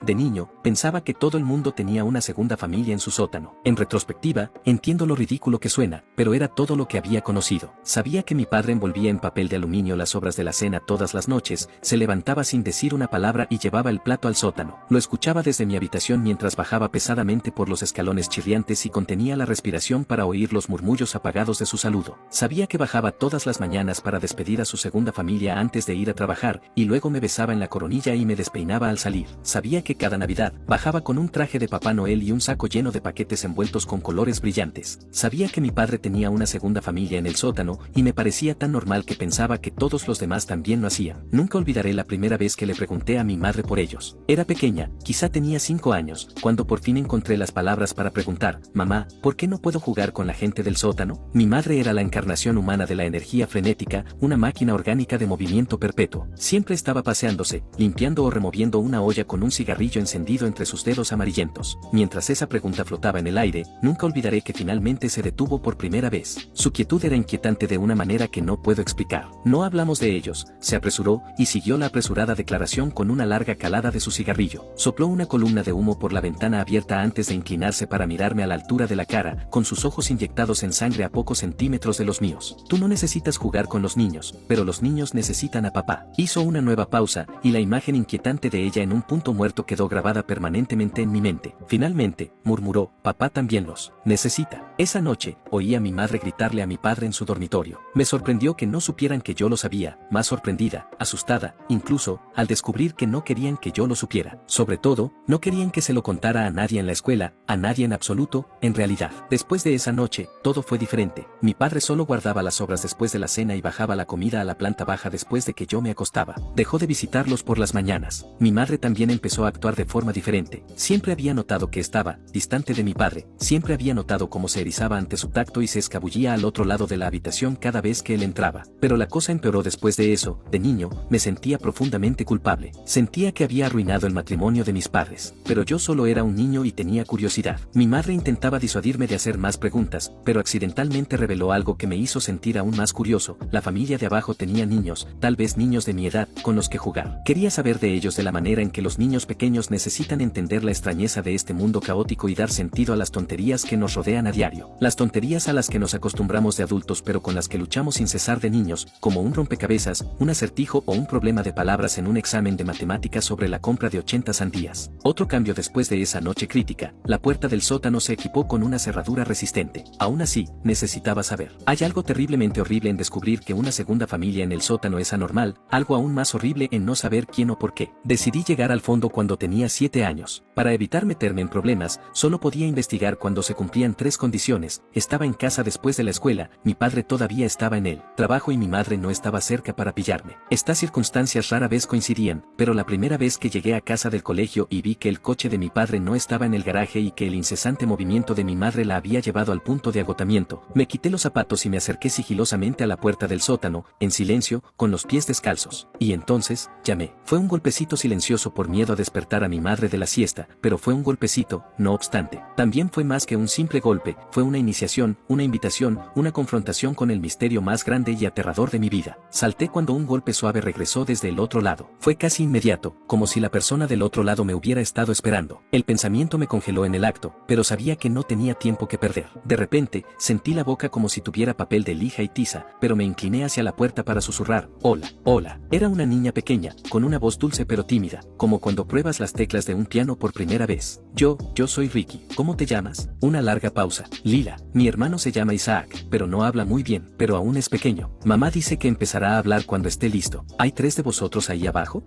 De niño, pensaba que todo el mundo tenía una segunda familia en su sótano. En retrospectiva, entiendo lo ridículo que suena, pero era todo lo que había conocido. Sabía que mi padre envolvía en papel de aluminio las sobras de la cena todas las noches, se levantaba sin decir una palabra y llevaba el plato al sótano. Lo escuchaba desde mi habitación mientras bajaba pesadamente por los escalones chirriantes y contenía la respiración para oír los murmullos apagados de su saludo. Sabía que bajaba todas las mañanas para despedir a su segunda familia antes de ir a trabajar, y luego me besaba en la coronilla y me despeinaba al salir. Sabía que cada Navidad bajaba con un traje de Papá Noel y un saco lleno de paquetes envueltos con colores brillantes. Sabía que mi padre tenía una segunda familia en el sótano, y me parecía tan normal que pensaba que todos los demás también lo hacían. Nunca olvidaré la primera vez que le pregunté a mi madre por ellos. Era pequeña, quizá tenía 5 años, cuando por fin encontré las palabras para preguntar: mamá, ¿por qué no puedo jugar con la gente del sótano? Mi madre era la encarnación humana de la energía frenética, una máquina orgánica de movimiento perpetuo. Siempre estaba paseándose, limpiando o removiendo una olla con un cigarrillo encendido entre sus dedos amarillentos. Mientras esa pregunta flotaba en el aire, nunca olvidaré que finalmente se detuvo por primera vez. Su quietud era inquietante de una manera que no puedo explicar. No hablamos de ellos, se apresuró, y siguió la apresurada declaración con una larga calada de su cigarrillo. Sopló una columna de humo por la ventana abierta antes de inclinarse para mirarme a la altura de la cara, con sus ojos inyectados en sangre a pocos centímetros de los míos. Tú no necesitas jugar con los niños, pero los niños necesitan a papá. Hizo una nueva pausa, y la imagen inquietante de ella en un punto muerto quedó grabada permanentemente en mi mente. Finalmente, murmuró: papá también los necesita. Esa noche, oí a mi madre gritarle a mi padre en su dormitorio. Me sorprendió que no supieran que yo lo sabía, más sorprendida, asustada, incluso, al descubrir que no querían que yo lo supiera. Sobre todo, no querían que se lo contara a nadie en la escuela, a nadie en absoluto, en realidad. Después de esa noche, todo fue diferente. Mi padre solo guardaba las sobras después de la cena y bajaba la comida a la planta baja después de que yo me acostaba. Dejó de visitarlos por las mañanas. Mi madre también empezó a actuar de forma diferente. Siempre había notado que estaba distante de mi padre, siempre había notado cómo se erizaba ante su tacto y se escabullía al otro lado de la habitación cada vez que él entraba. Pero la cosa empeoró después de eso. De niño, me sentía profundamente culpable. Sentía que había arruinado el matrimonio de mis padres. Pero yo solo era un niño y tenía curiosidad. Mi madre intentaba disuadirme de hacer más preguntas, pero accidentalmente reveló algo que me hizo sentir aún más curioso. La familia de abajo tenía niños, tal vez niños de mi edad, con los que jugar. Quería saber de ellos de la manera en que los niños pequeños necesitan entender la extrañeza de este mundo caótico y dar sentido a las tonterías que nos rodean a diario. Las tonterías a las que nos acostumbramos de adultos pero con las que luchamos sin cesar de niños, como un rompecabezas, un acertijo o un problema de palabras en un examen de matemáticas sobre la compra de 80 sandías. Otro cambio después de esa noche crítica: la puerta del sótano se equipó con una cerradura resistente. Aún así, necesitaba saber. Hay algo terriblemente horrible en descubrir que una segunda familia en el sótano es anormal, algo aún más horrible en no saber quién o por qué. Decidí llegar al fondo cuando tenía 7 años. Para evitar meterme en problemas, solo podía investigar cuando se cumplían 3 condiciones: estaba en casa después de la escuela, mi padre todavía estaba en el trabajo y mi madre no estaba cerca para pillarme. Estas circunstancias rara vez coincidían, pero la primera vez que llegué a casa del colegio y vi que el coche de mi padre no estaba en el garaje y que el incesante movimiento de mi madre la había llevado al punto de agotamiento, me quité los zapatos y me acerqué sigilosamente a la puerta del sótano, en silencio, con los pies descalzos. Y entonces, llamé. Fue un golpecito silencioso por miedo a despertar a mi madre de la siesta, pero fue un golpecito, no obstante. También fue más que un simple golpe, fue una iniciación, una invitación, una confrontación con el misterio más grande y aterrador de mi vida. Salté cuando un golpe suave regresó desde el otro lado. Fue casi inmediato, como si la persona del otro lado me hubiera estado esperando. El pensamiento me congeló en el acto, pero sabía que no tenía tiempo que perder. De repente, sentí la boca como si tuviera papel de lija y tiza, pero me incliné hacia la puerta para susurrar: hola, hola. Era una niña pequeña, con una voz dulce pero tímida, como cuando pruebas las teclas de un piano por primera vez. Yo soy Ricky. ¿Cómo te llamas? Una larga pausa. Lila. Mi hermano se llama Isaac, pero no habla muy bien, pero aún es pequeño. Mamá dice que empezará a hablar cuando esté listo. ¿Hay 3 de vosotros ahí abajo?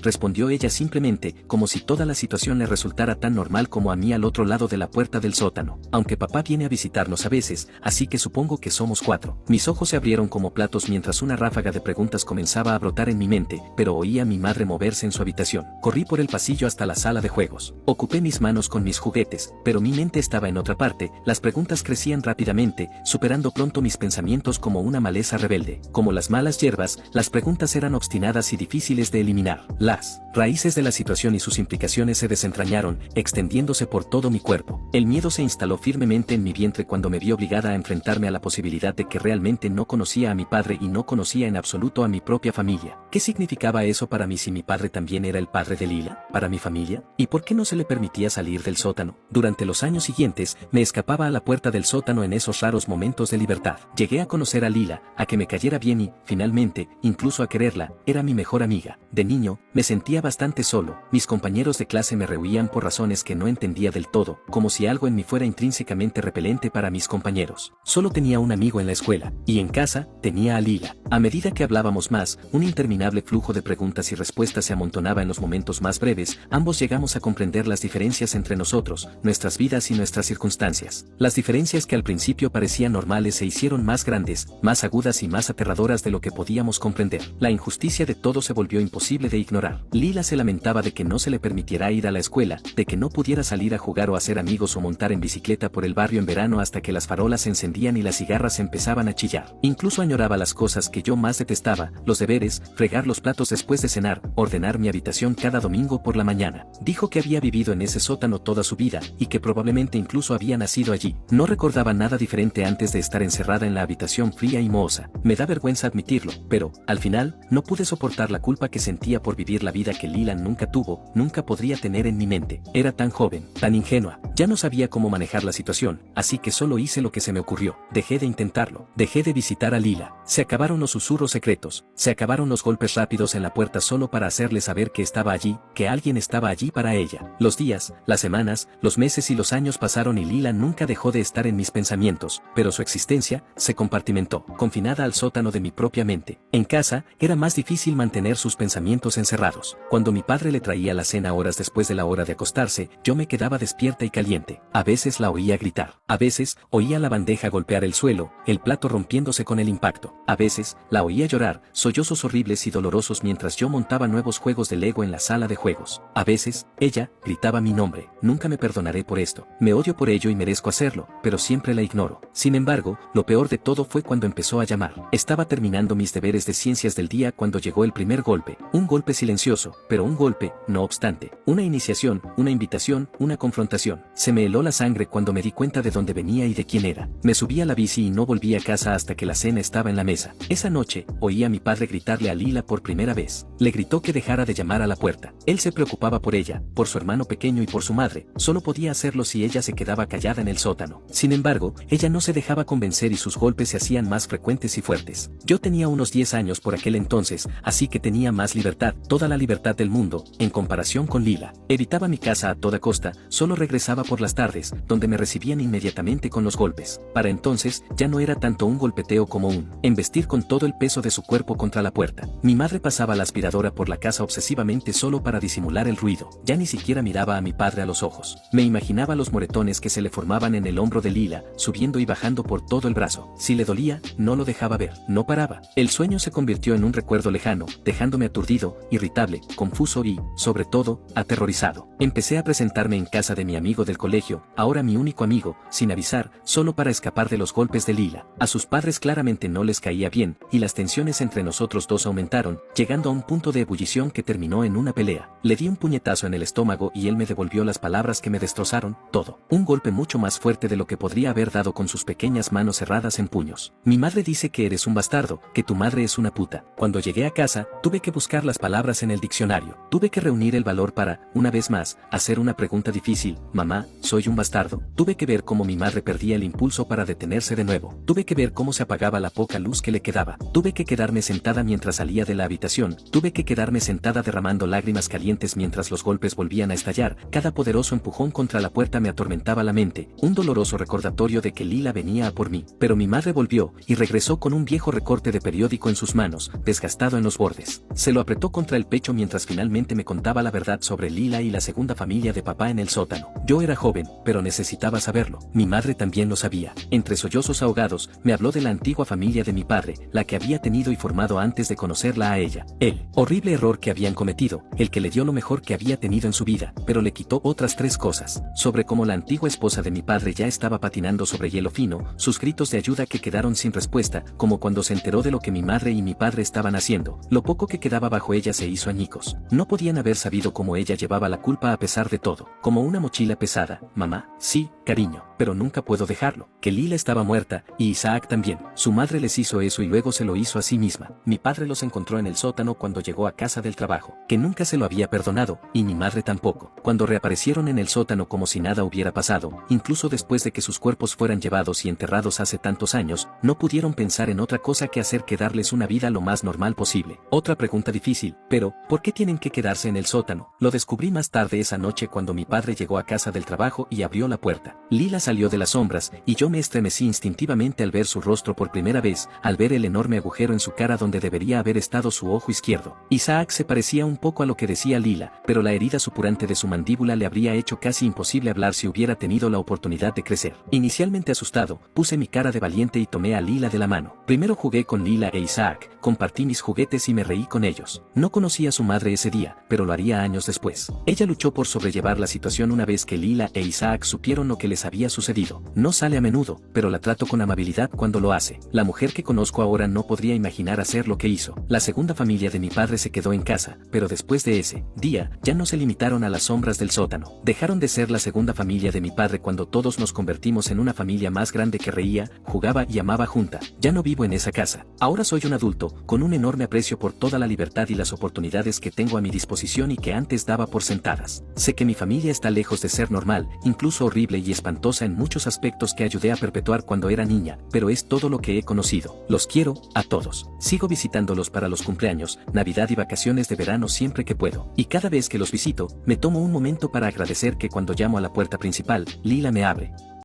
Respondió ella simplemente, como si toda la situación le resultara tan normal como a mí al otro lado de la puerta del sótano. Aunque papá viene a visitarnos a veces, así que supongo que somos 4. Mis ojos se abrieron como platos mientras una ráfaga de preguntas comenzaba a brotar en mi mente, pero oí a mi madre moverse en su habitación. Corrí por el pasillo hasta la sala de juegos. Ocupé mis manos con mis juguetes, pero mi mente estaba en otra parte. parte, las preguntas crecían rápidamente, superando pronto mis pensamientos como una maleza rebelde. Como las malas hierbas, las preguntas eran obstinadas y difíciles de eliminar. Las raíces de la situación y sus implicaciones se desentrañaron, extendiéndose por todo mi cuerpo. El miedo se instaló firmemente en mi vientre cuando me vi obligada a enfrentarme a la posibilidad de que realmente no conocía a mi padre y no conocía en absoluto a mi propia familia. ¿Qué significaba eso para mí si mi padre también era el padre de Lila? ¿Para mi familia? ¿Y por qué no se le permitía salir del sótano? Durante los años siguientes, me escapaba a la puerta del sótano en esos raros momentos de libertad. Llegué a conocer a Lila, a que me cayera bien y, finalmente, incluso a quererla, era mi mejor amiga. De niño, me sentía bastante solo, mis compañeros de clase me rehuían por razones que no entendía del todo, como si algo en mí fuera intrínsecamente repelente para mis compañeros. Solo tenía un amigo en la escuela, y en casa, tenía a Lila. A medida que hablábamos más, un interminable flujo de preguntas y respuestas se amontonaba en los momentos más breves, ambos llegamos a comprender las diferencias entre nosotros, nuestras vidas y nuestras circunstancias. Las diferencias que al principio parecían normales se hicieron más grandes, más agudas y más aterradoras de lo que podíamos comprender. La injusticia de todo se volvió imposible de ignorar. Lila se lamentaba de que no se le permitiera ir a la escuela, de que no pudiera salir a jugar o hacer amigos o montar en bicicleta por el barrio en verano hasta que las farolas se encendían y las cigarras empezaban a chillar. Incluso añoraba las cosas que yo más detestaba, los deberes, fregar los platos después de cenar, ordenar mi habitación cada domingo por la mañana. Dijo que había vivido en ese sótano toda su vida, y que probablemente incluso había nacido allí. No recordaba nada diferente antes de estar encerrada en la habitación fría y mohosa. Me da vergüenza admitirlo, pero, al final, no pude soportar la culpa que sentía por vivir la vida que Lila nunca tuvo, nunca podría tener en mi mente. Era tan joven, tan ingenua, ya no sabía cómo manejar la situación, así que solo hice lo que se me ocurrió. Dejé de intentarlo, dejé de visitar a Lila. Se acabaron los susurros secretos, se acabaron los golpes rápidos en la puerta solo para hacerle saber que estaba allí, que alguien estaba allí para ella. Los días, las semanas, los meses y los años pasaron y Lila nunca dejó de estar en mis pensamientos, pero su existencia se compartimentó, confinada al sótano de mi propia mente. En casa, era más difícil mantener sus pensamientos encerrados. Cuando mi padre le traía la cena horas después de la hora de acostarse, yo me quedaba despierta y caliente. A veces la oía gritar. A veces, oía la bandeja golpear el suelo, el plato rompiéndose con el impacto. A veces, la oía llorar, sollozos horribles y dolorosos mientras yo montaba nuevos juegos de Lego en la sala de juegos. A veces, ella gritaba mi nombre. Nunca me perdonaré por esto. Me odio por ello y merezco hacerlo, pero siempre la ignoro. Sin embargo, lo peor de todo fue cuando empezó a llamar. Estaba terminando mis deberes de ciencias del día cuando llegó el primer golpe. Un golpe silencioso, pero un golpe, no obstante. Una iniciación, una invitación, una confrontación. Se me heló la sangre cuando me di cuenta de dónde venía y de quién era. Me subí a la bici y no volví a casa hasta que la cena estaba en la mesa. Esa noche, oí a mi padre gritarle a Lila por primera vez. Le gritó que dejara de llamar a la puerta. Él se preocupaba por ella, por su hermano pequeño y por su madre. Solo podía hacerlo si ella se quedaba callada en el sótano. Sin embargo, ella no se dejaba convencer y sus golpes se hacían más frecuentes y fuertes. Yo tenía unos 10 años por aquel entonces, así que tenía más libertad, toda la libertad del mundo, en comparación con Lila. Evitaba mi casa a toda costa, solo regresaba por las tardes, donde me recibían inmediatamente con los golpes. Para entonces, ya no era tanto un golpeteo como un embestir con todo el peso de su cuerpo contra la puerta. Mi madre pasaba la aspiradora por la casa obsesivamente solo para disimular el ruido. Ya ni siquiera miraba a mi padre a los ojos. Me imaginaba los moretones que se le formaban en el hombro de Lila, subiendo y bajando por todo el brazo. Si le dolía, no lo dejaba ver. No paraba. El sueño se convirtió en un recuerdo lejano, dejándome aturdido, irritable, confuso y, sobre todo, aterrorizado. Empecé a presentarme en casa de mi amigo del colegio, ahora mi único amigo, sin avisar, solo para escapar de los golpes de Lila. A sus padres claramente no les caía bien, y las tensiones entre nosotros dos aumentaron, llegando a un punto de ebullición que terminó en una pelea. Le di un puñetazo en el estómago y él me devolvió las palabras que me destrozaron todo. Un golpe mucho más fuerte de lo que podría haber dado con sus pequeñas manos cerradas en puños. Mi madre dice que eres un bastardo, que tu madre es una puta. Cuando llegué a casa, tuve que buscar las palabras en el diccionario. Tuve que reunir el valor para, una vez más, hacer una pregunta difícil. Mamá, ¿soy un bastardo? Tuve que ver cómo mi madre perdía el impulso para detenerse de nuevo. Tuve que ver cómo se apagaba la poca luz que le quedaba. Tuve que quedarme sentada mientras salía de la habitación. Tuve que quedarme sentada derramando lágrimas calientes mientras los golpes volvían a estallar. Cada poderoso empujón contra la puerta me atormentaba la mente, un doloroso recordatorio de que Lila venía a por mí. Pero mi madre volvió, y regresó con un viejo recorte de periódico en sus manos, desgastado en los bordes. Se lo apretó contra el pecho mientras finalmente me contaba la verdad sobre Lila y la segunda familia de papá en el sótano. Yo era era joven, pero necesitaba saberlo. Mi madre también lo sabía. Entre sollozos ahogados, me habló de la antigua familia de mi padre, la que había tenido y formado antes de conocerla a ella. El horrible error que habían cometido, el que le dio lo mejor que había tenido en su vida, pero le quitó otras 3 cosas. Sobre cómo la antigua esposa de mi padre ya estaba patinando sobre hielo fino, sus gritos de ayuda que quedaron sin respuesta, como cuando se enteró de lo que mi madre y mi padre estaban haciendo. Lo poco que quedaba bajo ella se hizo añicos. No podían haber sabido cómo ella llevaba la culpa a pesar de todo. Como una mochila pesada. Mamá, sí, cariño, pero nunca puedo dejarlo. Que Lila estaba muerta, y Isaac también. Su madre les hizo eso y luego se lo hizo a sí misma. Mi padre los encontró en el sótano cuando llegó a casa del trabajo, que nunca se lo había perdonado, y mi madre tampoco. Cuando reaparecieron en el sótano como si nada hubiera pasado, incluso después de que sus cuerpos fueran llevados y enterrados hace tantos años, no pudieron pensar en otra cosa que hacer que darles una vida lo más normal posible. Otra pregunta difícil, pero, ¿por qué tienen que quedarse en el sótano? Lo descubrí más tarde esa noche cuando mi padre llegó a casa del trabajo y abrió la puerta. Lila salió de las sombras, y yo me estremecí instintivamente al ver su rostro por primera vez, al ver el enorme agujero en su cara donde debería haber estado su ojo izquierdo. Isaac se parecía un poco a lo que decía Lila, pero la herida supurante de su mandíbula le habría hecho casi imposible hablar si hubiera tenido la oportunidad de crecer. Inicialmente asustado, puse mi cara de valiente y tomé a Lila de la mano. Primero jugué con Lila e Isaac, compartí mis juguetes y me reí con ellos. No conocí a su madre ese día, pero lo haría años después. Ella luchó por sobrellevar la situación una vez que Lila e Isaac supieron lo que les había sucedido. No sale a menudo, pero la trato con amabilidad cuando lo hace. La mujer que conozco ahora no podría imaginar hacer lo que hizo. La segunda familia de mi padre se quedó en casa, pero después de ese día, ya no se limitaron a las sombras del sótano. Dejaron de ser la segunda familia de mi padre cuando todos nos convertimos en una familia más grande que reía, jugaba y amaba junta. Ya no vivo en esa casa. Ahora soy un adulto, con un enorme aprecio por toda la libertad y las oportunidades que tengo a mi disposición y que antes daba por sentadas. Sé que mi familia está lejos de ser normal, incluso horrible y espantosa en muchos aspectos que ayudé a perpetuar cuando era niña, pero es todo lo que he conocido. Los quiero, a todos. Sigo visitándolos para los cumpleaños, Navidad y vacaciones de verano siempre que puedo. Y cada vez que los visito, me tomo un momento para agradecer que cuando llamo a la puerta principal, Lila me abre.